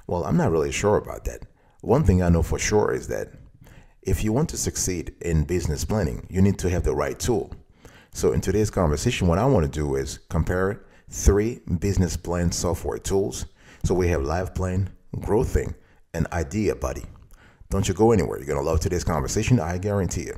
Well, I'm not really sure about that. One thing I know for sure is that if you want to succeed in business planning, you need to have the right tool. So in today's conversation, what I want to do is compare three business plan software tools. So we have LivePlan, Growthink, and IdeaBuddy. Don't you go anywhere. You're going to love today's conversation, I guarantee you.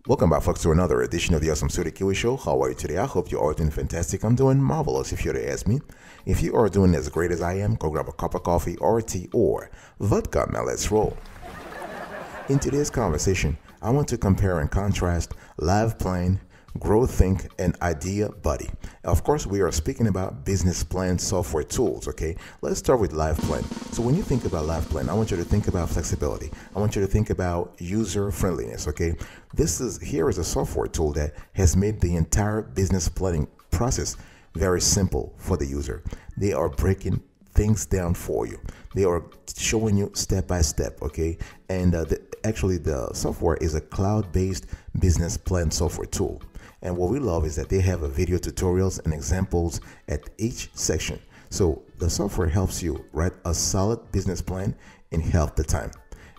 Welcome back, folks, to another edition of the Awesome Studio Kiwi Show. How are you today? I hope you're all doing fantastic. I'm doing marvelous, if you're to ask me. If you are doing as great as I am, go grab a cup of coffee or tea or vodka. Now let's roll. In today's conversation, I want to compare and contrast LivePlan, Growthink, and IdeaBuddy. Of course, we are speaking about business plan software tools, okay? Let's start with LivePlan. So when you think about LivePlan, I want you to think about flexibility. I want you to think about user friendliness, okay? Here is a software tool that has made the entire business planning process very simple for the user. They are breaking things down for you. They are showing you step by step, okay? And actually, the software is a cloud-based business plan software tool. And what we love is that they have a video tutorials and examples at each section. So the software helps you write a solid business plan in half the time.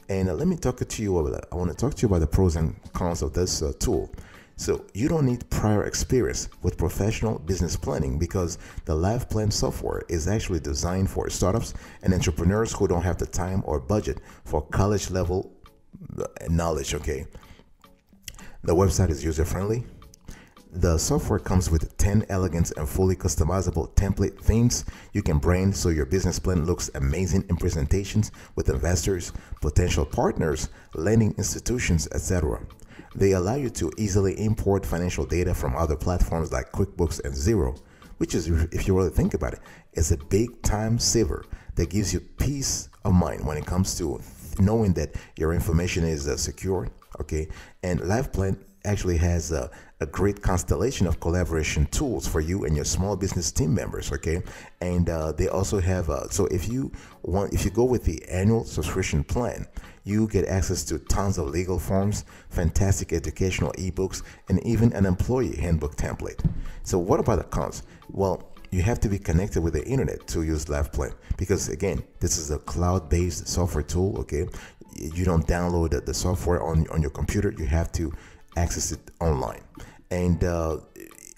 And let me talk to you about that. I want to talk to you about the pros and cons of this tool. So you don't need prior experience with professional business planning because the LivePlan software is actually designed for startups and entrepreneurs who don't have the time or budget for college level knowledge, okay? The website is user friendly. The software comes with 10 elegant and fully customizable template themes you can brand so your business plan looks amazing in presentations with investors, potential partners, lending institutions, etc. They allow you to easily import financial data from other platforms like QuickBooks and Xero, which is, if you really think about it, is a big time saver that gives you peace of mind when it comes to knowing that your information is secure, okay? And LivePlan actually has a great constellation of collaboration tools for you and your small business team members, okay? And they also have so if you go with the annual subscription plan, you get access to tons of legal forms, fantastic educational ebooks, and even an employee handbook template. So what about the cons? Well, you have to be connected with the internet to use LivePlan because, again, this is a cloud-based software tool, okay? You don't download the software on your computer. You have to access it online. And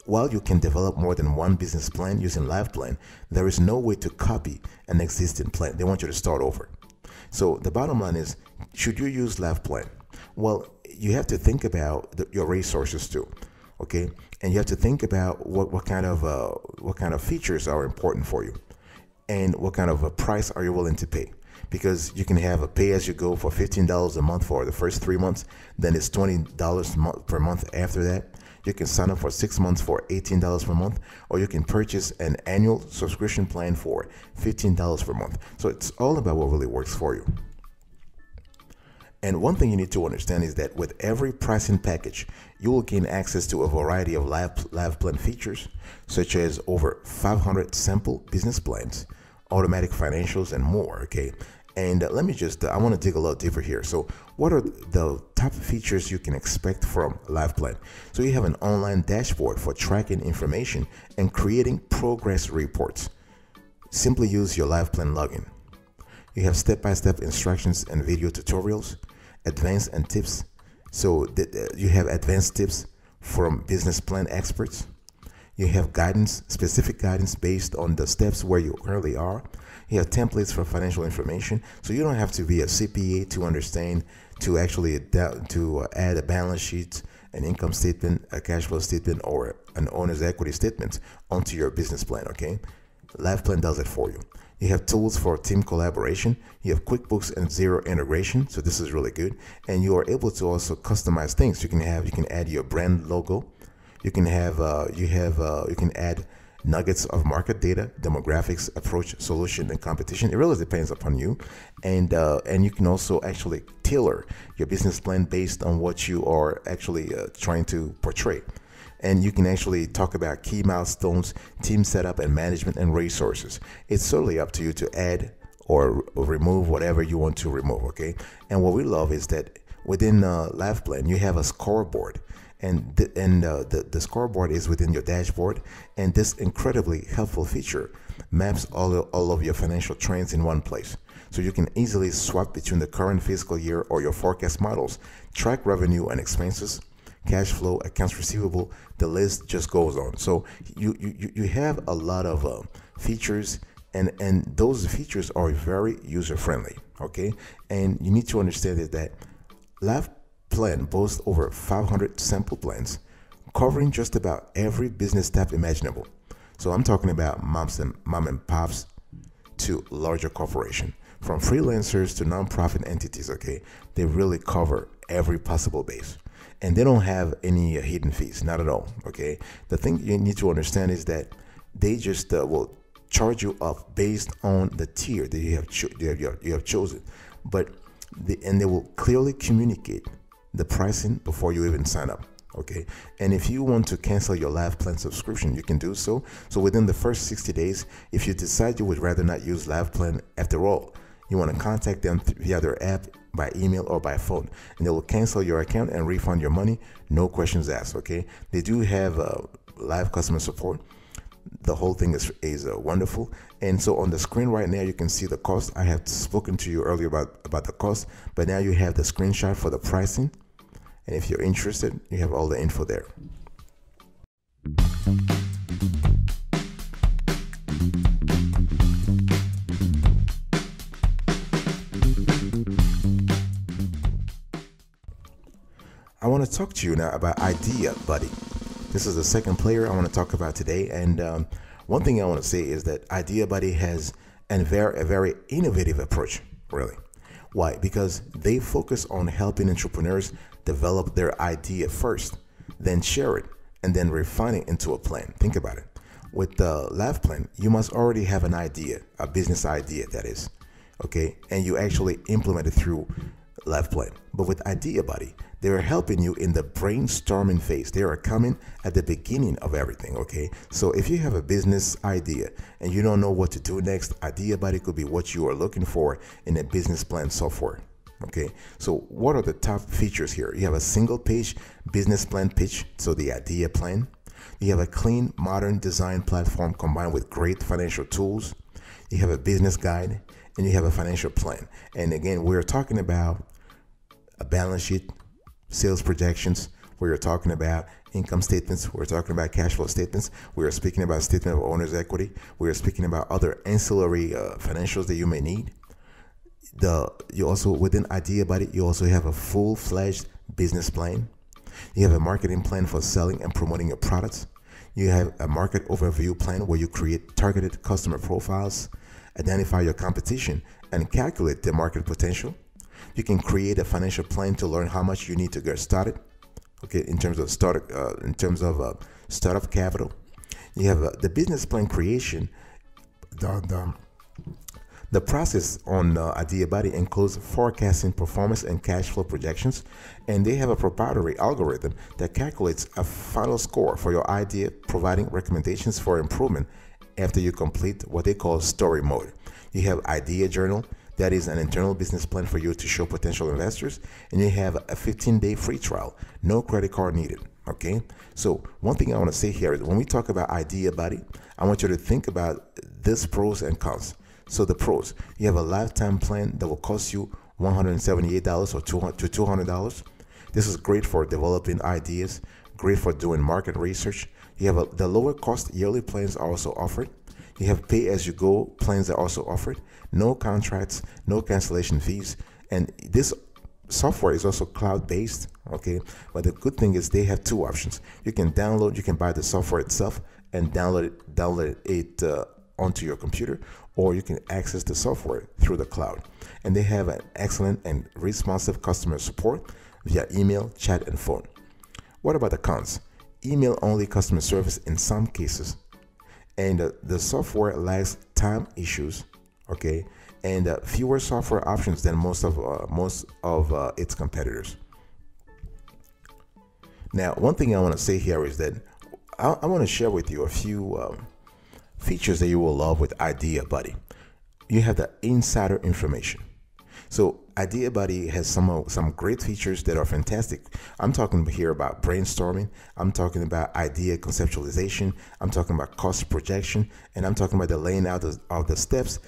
while you can develop more than one business plan using LivePlan, there is no way to copy an existing plan. They want you to start over. So the bottom line is, should you use LivePlan? Well, you have to think about your resources too, okay? And you have to think about what kind of features are important for you, and what kind of a price are you willing to pay. Because you can have a pay-as-you-go for $15 a month for the first 3 months, then it's $20 per month after that. You can sign up for 6 months for $18 per month, or you can purchase an annual subscription plan for $15 per month. So it's all about what really works for you. And one thing you need to understand is that with every pricing package, you will gain access to a variety of LivePlan features, such as over 500 sample business plans, automatic financials, and more, okay? And I want to dig a little deeper here. So what are the top features you can expect from LivePlan? So you have an online dashboard for tracking information and creating progress reports. Simply use your LivePlan login. You have step-by-step instructions and video tutorials, advanced and tips. So you have advanced tips from business plan experts. You have guidance, specific guidance based on the steps where you currently are. You have templates for financial information, so you don't have to be a CPA to understand to actually add a balance sheet, an income statement, a cash flow statement, or an owner's equity statement onto your business plan, okay? LivePlan does it for you. You have tools for team collaboration. You have QuickBooks and Xero integration, so this is really good. And you are able to also customize things. You can add your brand logo. You can add nuggets of market data, demographics, approach, solution, and competition. It really depends upon you, and you can also actually tailor your business plan based on what you are actually trying to portray. And you can actually talk about key milestones, team setup and management, and resources. It's certainly up to you to add or remove whatever you want to remove, okay? And what we love is that within LivePlan, you have a scoreboard, and the scoreboard is within your dashboard, and this incredibly helpful feature maps all of your financial trends in one place. So you can easily swap between the current fiscal year or your forecast models, track revenue and expenses, cash flow, accounts receivable. The list just goes on. So you have a lot of features, and those features are very user friendly, okay? And you need to understand that LivePlan boasts over 500 sample plans covering just about every business type imaginable. So I'm talking about mom and pops to larger corporation, from freelancers to nonprofit entities, okay? They really cover every possible base. And they don't have any hidden fees, not at all, okay? The thing you need to understand is that they just will charge you up based on the tier that you have chosen, and they will clearly communicate the pricing before you even sign up, okay? And if you want to cancel your LivePlan subscription, you can do so. So within the first 60 days, if you decide you would rather not use LivePlan after all, you want to contact them via their app, by email, or by phone, and they will cancel your account and refund your money, no questions asked, okay? They do have live customer support. The whole thing is wonderful. And so on the screen right now, you can see the cost. I have spoken to you earlier about the cost, but now you have the screenshot for the pricing. And if you're interested, you have all the info there. I want to talk to you now about IdeaBuddy. This is the second player I want to talk about today. And one thing I want to say is that IdeaBuddy has a very innovative approach, really. Why? Because they focus on helping entrepreneurs develop their idea first, then share it, and then refine it into a plan. Think about it. With the LivePlan, you must already have an idea, a business idea, that is, okay? And you actually implement it through LivePlan. But with IdeaBuddy, they are helping you in the brainstorming phase. They are coming at the beginning of everything, okay? So if you have a business idea and you don't know what to do next, IdeaBuddy could be what you are looking for in a business plan software, okay? So what are the top features here? You have a single page business plan pitch, so the idea plan. You have a clean, modern design platform combined with great financial tools. You have a business guide, and you have a financial plan. And again, we're talking about a balance sheet, sales projections, we're talking about income statements, we're talking about cash flow statements, we're speaking about statement of owner's equity, we're speaking about other ancillary financials that you may need. You also, within IdeaBuddy, you also have a full-fledged business plan. You have a marketing plan for selling and promoting your products. You have a market overview plan where you create targeted customer profiles, identify your competition, and calculate the market potential. You can create a financial plan to learn how much you need to get started, okay, in terms of startup capital. You have the business plan creation. The process on IdeaBuddy includes forecasting performance and cash flow projections, and they have a proprietary algorithm that calculates a final score for your idea, providing recommendations for improvement after you complete what they call story mode. You have Idea Journal. That is an internal business plan for you to show potential investors, and you have a 15-day free trial, no credit card needed, okay? So one thing I want to say here is when we talk about IdeaBuddy, I want you to think about this pros and cons. So the pros, you have a lifetime plan that will cost you $178 or $200. This is great for developing ideas, great for doing market research. You have the lower cost yearly plans are also offered. You have pay-as-you-go plans that are also offered. No contracts, no cancellation fees. And this software is also cloud-based, okay? But the good thing is they have two options. You can buy the software itself and download it onto your computer, or you can access the software through the cloud. And they have an excellent and responsive customer support via email, chat, and phone. What about the cons? Email-only customer service in some cases. and the software lacks time issues, okay, and fewer software options than most of its competitors. Now, one thing I want to say here is that I want to share with you a few features that you will love with IdeaBuddy. You have the insider information. So IdeaBuddy has some great features that are fantastic. I'm talking here about brainstorming. I'm talking about idea conceptualization. I'm talking about cost projection, and I'm talking about the laying out of the steps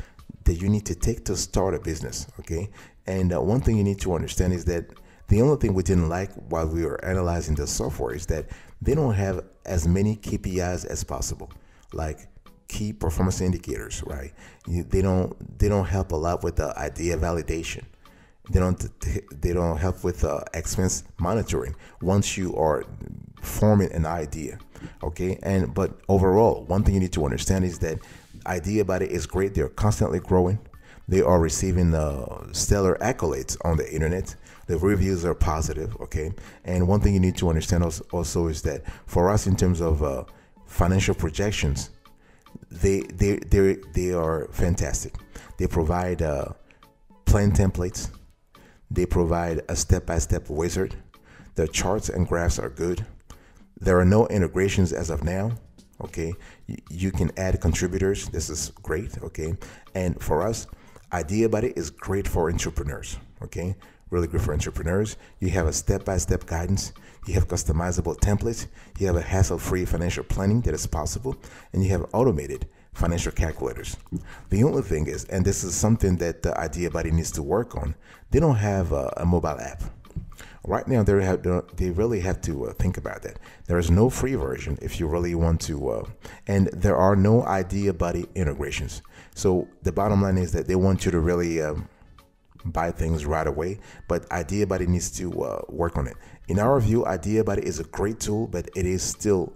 that you need to take to start a business. Okay, and one thing you need to understand is that the only thing we didn't like while we were analyzing the software is that they don't have as many KPIs as possible, like key performance indicators, right? They don't help a lot with the idea validation. They don't help with expense monitoring once you are forming an idea, okay? But overall, one thing you need to understand is that IdeaBuddy is great. They're constantly growing. They are receiving stellar accolades on the internet. The reviews are positive, okay? And one thing you need to understand also is that for us, in terms of financial projections, they are fantastic. They provide plan templates. They provide a step-by-step wizard. The charts and graphs are good. There are no integrations as of now. Okay, you can add contributors. This is great. Okay, and for us, IdeaBuddy is great for entrepreneurs. Okay, really good for entrepreneurs. You have a step-by-step guidance. You have customizable templates. You have a hassle-free financial planning that is possible, and you have automated financial calculators. The only thing is, and this is something that the IdeaBuddy needs to work on, they don't have a mobile app. Right now, they really have to think about that. There is no free version if you really want to, and there are no IdeaBuddy integrations. So the bottom line is that they want you to really buy things right away, but IdeaBuddy needs to work on it. In our view, IdeaBuddy is a great tool, but it is still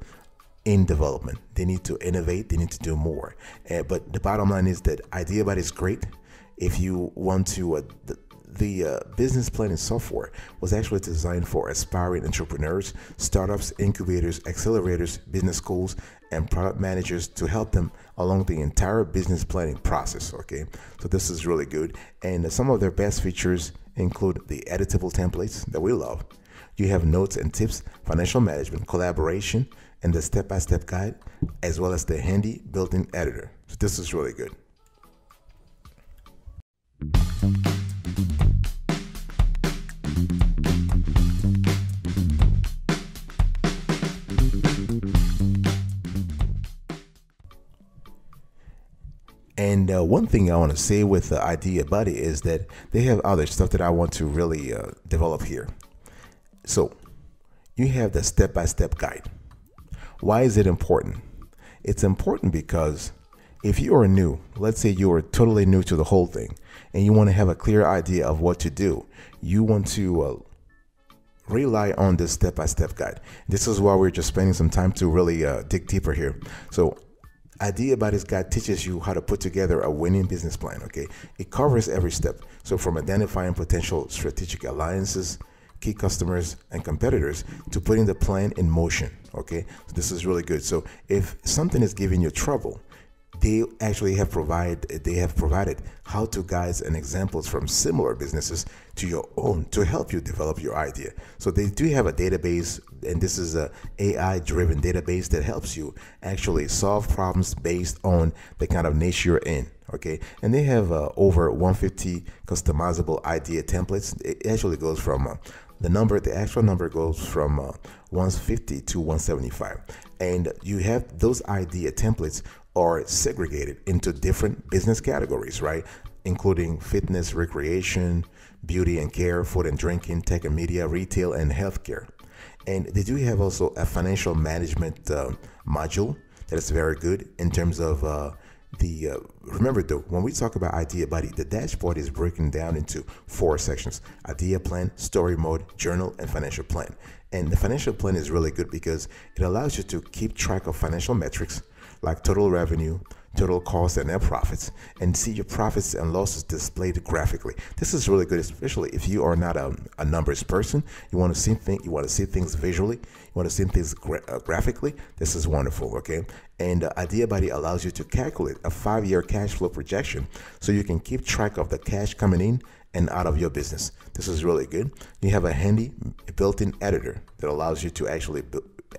in development. They need to innovate. They need to do more. But the bottom line is that IdeaBuddy is great. If you want to, the business planning software was actually designed for aspiring entrepreneurs, startups, incubators, accelerators, business schools, and product managers to help them along the entire business planning process. Okay, so this is really good. And some of their best features include the editable templates that we love. You have notes and tips, financial management, collaboration, and the step-by-step guide, as well as the handy built-in editor. So this is really good. And one thing I want to say with IdeaBuddy is that they have other stuff that I want to really develop here. So you have the step-by-step guide. Why is it important? It's important because if you are new, let's say you are totally new to the whole thing, and you want to have a clear idea of what to do, you want to rely on this step-by-step guide. This is why we're just spending some time to really dig deeper here. So IdeaBuddy's guide teaches you how to put together a winning business plan. Okay, it covers every step. So from identifying potential strategic alliances, key customers, and competitors to putting the plan in motion. Okay, so this is really good. So if something is giving you trouble, they actually have provided how-to guides and examples from similar businesses to your own to help you develop your idea. So they do have a database, and this is a AI-driven database that helps you actually solve problems based on the kind of niche you're in. Okay, and they have over 150 customizable idea templates. It actually goes from the actual number goes from 150 to 175, and you have those idea templates are segregated into different business categories, right? Including fitness, recreation, beauty and care, food and drinking, tech and media, retail, and healthcare. And they do have also a financial management module that is very good in terms of remember though, when we talk about IdeaBuddy, the dashboard is broken down into 4 sections: idea plan, story mode, journal, and financial plan. And the financial plan is really good because it allows you to keep track of financial metrics like total revenue, total cost and net profits, and see your profits and losses displayed graphically. This is really good, especially if you are not a numbers person. You want to see things visually. You want to see things graphically. This is wonderful, okay? And IdeaBuddy allows you to calculate a 5-year cash flow projection so you can keep track of the cash coming in and out of your business. This is really good. You have a handy built-in editor that allows you to actually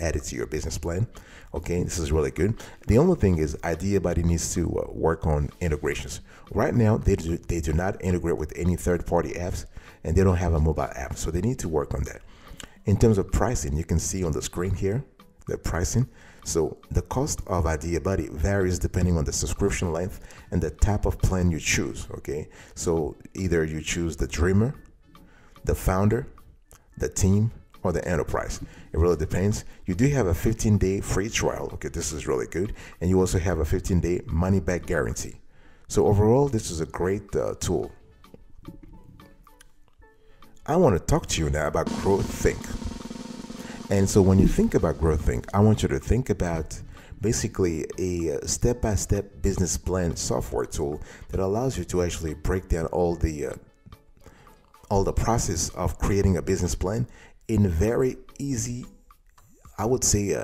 add it to your business plan. Okay, this is really good. The only thing is IdeaBuddy needs to work on integrations. Right now, they do not integrate with any third-party apps, and they don't have a mobile app, so they need to work on that. In terms of pricing, you can see on the screen here the pricing. So the cost of IdeaBuddy varies depending on the subscription length and the type of plan you choose. Okay, so either you choose the Dreamer, the Founder, the Team, or the Enterprise. It really depends. You do have a 15-day free trial. Okay, this is really good. And you also have a 15-day money-back guarantee. So overall, this is a great tool. I want to talk to you now about Growthink. And so when you think about Growthink, I want you to think about basically a step-by-step business plan software tool that allows you to actually break down all the process of creating a business plan in very easy, I would say,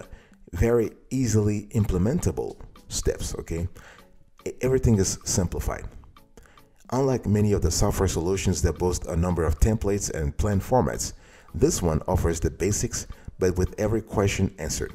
very easily implementable steps. Okay, everything is simplified. Unlike many of the software solutions that boast a number of templates and plan formats, this one offers the basics, but with every question answered.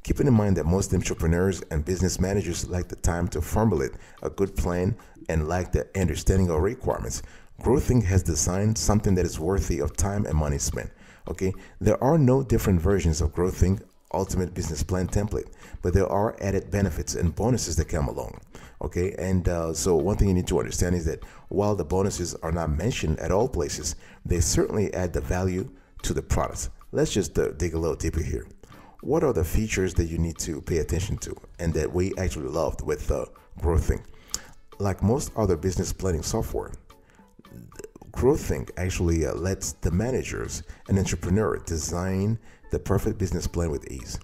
Keeping in mind that most entrepreneurs and business managers lack the time to formulate a good plan and lack the understanding of requirements, Growthink has designed something that is worthy of time and money spent. Okay, there are no different versions of Growthink Ultimate Business Plan template, but there are added benefits and bonuses that come along. Okay, and so one thing you need to understand is that while the bonuses are not mentioned at all places, they certainly add the value to the products. Let's just dig a little deeper here. What are the features that you need to pay attention to and that we actually loved with Growthink? Like most other business planning software, Growthink actually lets the managers and entrepreneur design the perfect business plan with ease.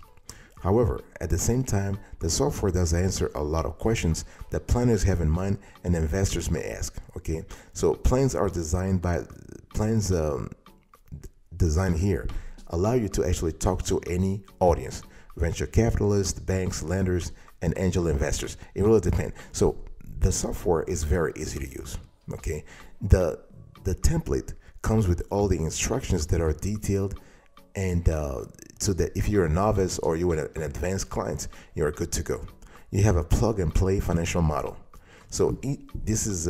However, at the same time, the software does answer a lot of questions that planners have in mind and investors may ask. Okay, so plans designed here allow you to actually talk to any audience: venture capitalists, banks, lenders, and angel investors. It really depends. So the software is very easy to use. Okay, the template comes with all the instructions that are detailed, and so that if you're a novice or you're an advanced client, you're good to go. You have a plug and play financial model. So this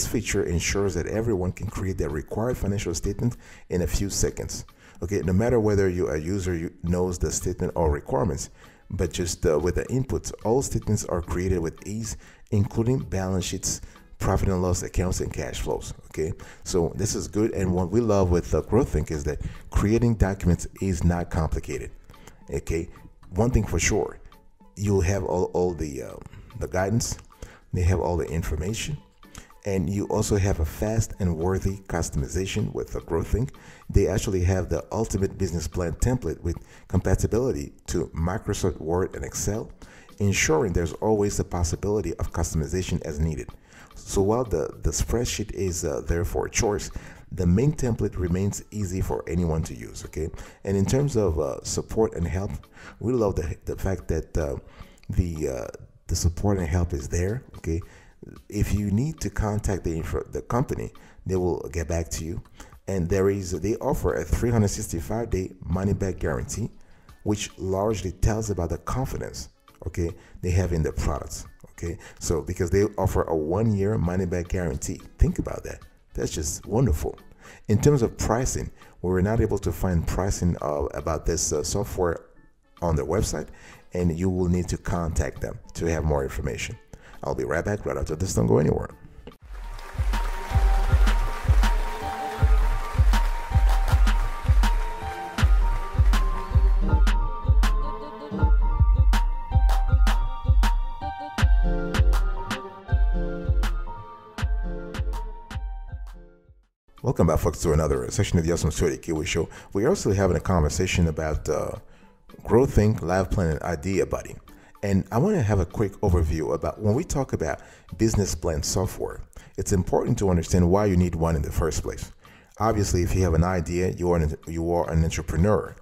feature ensures that everyone can create their required financial statement in a few seconds. Okay, no matter whether a user knows the statement or requirements, but just with the inputs, all statements are created with ease, including balance sheets, profit and loss accounts, and cash flows. Okay, so this is good. And what we love with Growthink is that creating documents is not complicated. Okay, one thing for sure, you'll have all the guidance. They have all the information, and you also have a fast and worthy customization with Growthink. They actually have the ultimate business plan template with compatibility to Microsoft Word and Excel, ensuring there's always the possibility of customization as needed. So while the spreadsheet is there for a choice, the main template remains easy for anyone to use. Okay, and in terms of support and help, we love the fact that the support and help is there. Okay, if you need to contact the company, they will get back to you. And they offer a 365-day money-back guarantee, which largely tells about the confidence, okay, they have in their products. Okay, so because they offer a 1-year money-back guarantee. Think about that. That's just wonderful. In terms of pricing, we were not able to find pricing about this software on their website, and you will need to contact them to have more information. I'll be right back right after this. Don't go anywhere. Welcome back, folks, to another session of the Awesome Studio Kiwi Show. We're also having a conversation about Growthink, LivePlan, and IdeaBuddy. And I want to have a quick overview about when we talk about business plan software. It's important to understand why you need one in the first place. Obviously, if you have an idea, you are an entrepreneur.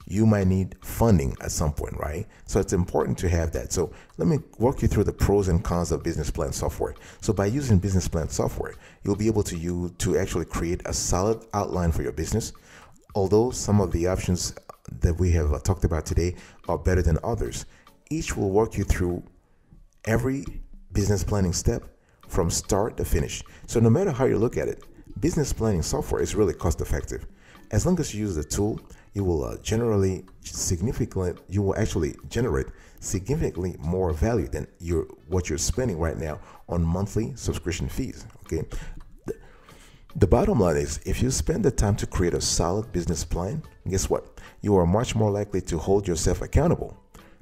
You might need funding at some point, right? So it's important to have that. So let me walk you through the pros and cons of business plan software. So by using business plan software, you'll be able to actually create a solid outline for your business. Although some of the options that we have talked about today are better than others, each will walk you through every business planning step from start to finish. So no matter how you look at it, business planning software is really cost effective. As long as you use the tool, you will actually generate significantly more value than what you're spending right now on monthly subscription fees. Okay. The bottom line is, if you spend the time to create a solid business plan, guess what? You are much more likely to hold yourself accountable.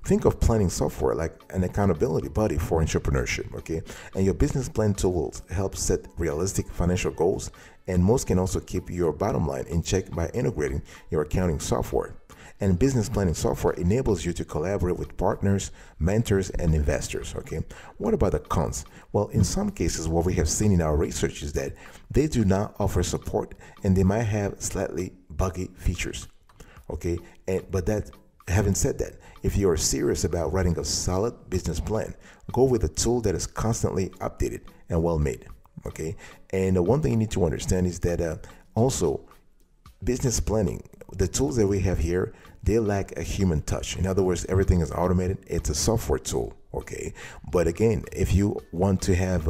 Think of planning software like an accountability buddy for entrepreneurship, okay? And your business plan tool will help set realistic financial goals, and most can also keep your bottom line in check by integrating your accounting software. And business planning software enables you to collaborate with partners, mentors, and investors, okay? What about the cons? Well, in some cases, what we have seen in our research is that they do not offer support, and they might have slightly buggy features, okay? Having said that, if you are serious about writing a solid business plan, go with a tool that is constantly updated and well made. Okay. And one thing you need to understand is that also business planning, the tools that we have here, they lack a human touch. In other words, everything is automated. It's a software tool. Okay. But again, if you want to have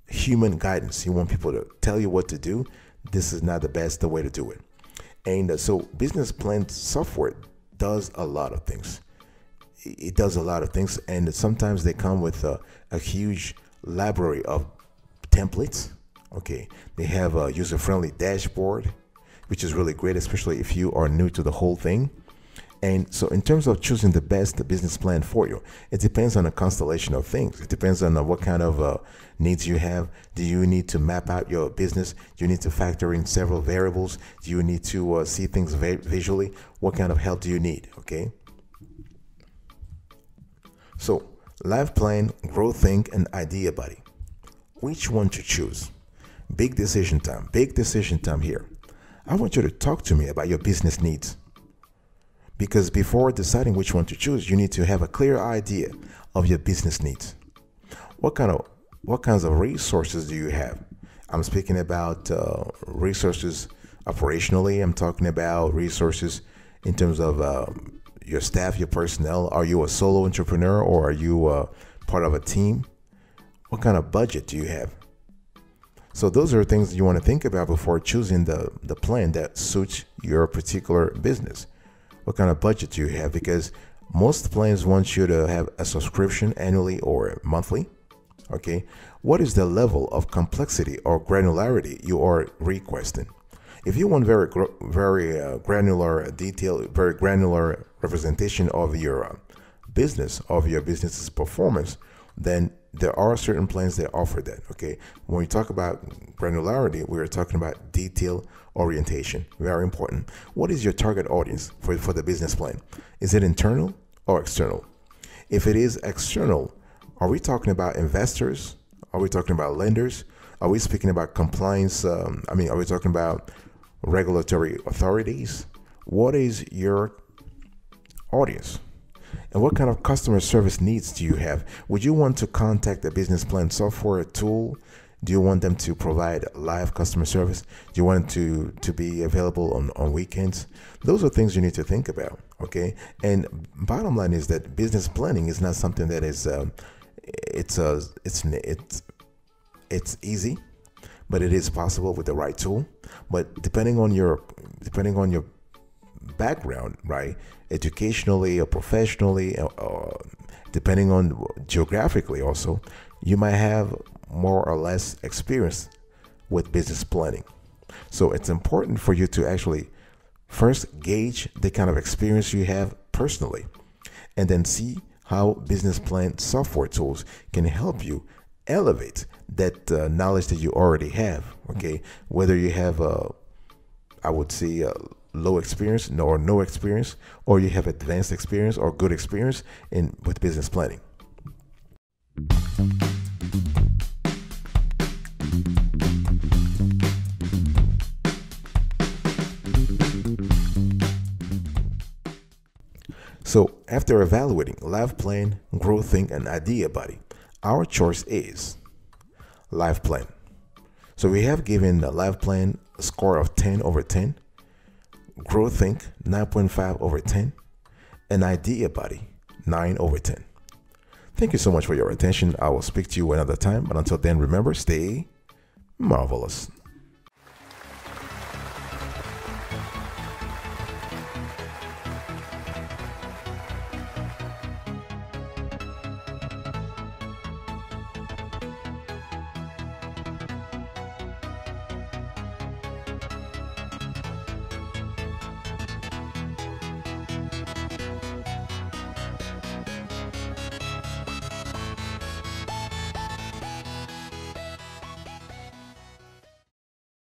human guidance, you want people to tell you what to do, this is not the way to do it. And so business plan software does a lot of things. It does a lot of things, and sometimes they come with a huge library of templates. Okay, they have a user-friendly dashboard, which is really great, especially if you are new to the whole thing. And so in terms of choosing the best business plan for you, it depends on a constellation of things. It depends on what kind of needs you have. Do you need to map out your business? Do you need to factor in several variables? Do you need to see things visually? What kind of help do you need? Okay. So LivePlan, Growthink, and IdeaBuddy. Which one to choose? Big decision time here. I want you to talk to me about your business needs. Because before deciding which one to choose, you need to have a clear idea of your business needs. What kinds of resources do you have? I'm speaking about resources operationally. I'm talking about resources in terms of your staff, your personnel. Are you a solo entrepreneur, or are you part of a team? What kind of budget do you have? So those are things you want to think about before choosing the plan that suits your particular business. What kind of budget do you have? Because most plans want you to have a subscription annually or monthly. Okay. What is the level of complexity or granularity you are requesting? If you want very granular detail, very granular representation of your business's performance, then there are certain plans that offer that. Okay. When we talk about granularity, we're talking about detail orientation. Very important. What is your target audience for the business plan? Is it internal or external? If it is external, are we talking about investors? Are we talking about lenders? Are we speaking about compliance? Are we talking about regulatory authorities? What is your audience? And what kind of customer service needs do you have? Would you want to contact a business plan software tool? Do you want them to provide live customer service? Do you want to be available on weekends? Those are things you need to think about, okay? And bottom line is that business planning is not something that is it's easy, but it is possible with the right tool. But depending on your background, right, educationally or professionally, or depending on geographically also, you might have more or less experience with business planning. So it's important for you to actually first gauge the kind of experience you have personally, and then see how business plan software tools can help you elevate that knowledge that you already have. Okay, whether you have I would say low experience or no experience, or you have advanced experience or good experience with business planning. So after evaluating LivePlan, Growthink, and IdeaBuddy, our choice is LivePlan. So we have given the LivePlan a score of 10 over 10, Growthink 9.5 over 10, and IdeaBuddy 9 over 10. Thank you so much for your attention. I will speak to you another time, but until then, remember, stay marvelous.